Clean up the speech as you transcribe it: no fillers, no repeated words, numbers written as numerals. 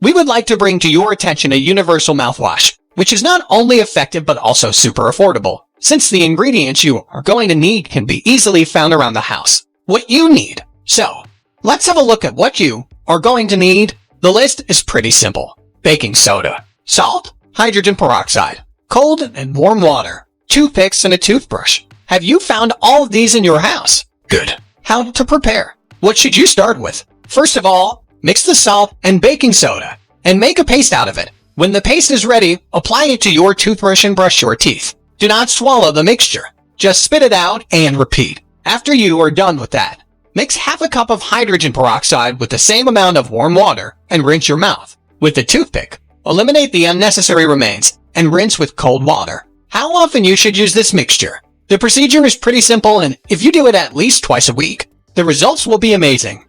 we would like to bring to your attention a universal mouthwash, which is not only effective but also super affordable, since the ingredients you are going to need can be easily found around the house. What you need. So, let's have a look at what you are going to need. The list is pretty simple. Baking soda, salt, hydrogen peroxide, cold and warm water, toothpicks, and a toothbrush. Have you found all of these in your house? Good. How to prepare? What should you start with? First of all, mix the salt and baking soda and make a paste out of it. When the paste is ready, apply it to your toothbrush and brush your teeth. Do not swallow the mixture. Just spit it out and repeat. After you are done with that, mix half a cup of hydrogen peroxide with the same amount of warm water and rinse your mouth. With the toothpick, eliminate the unnecessary remains and rinse with cold water. How often you should use this mixture? The procedure is pretty simple, and if you do it at least twice a week, the results will be amazing.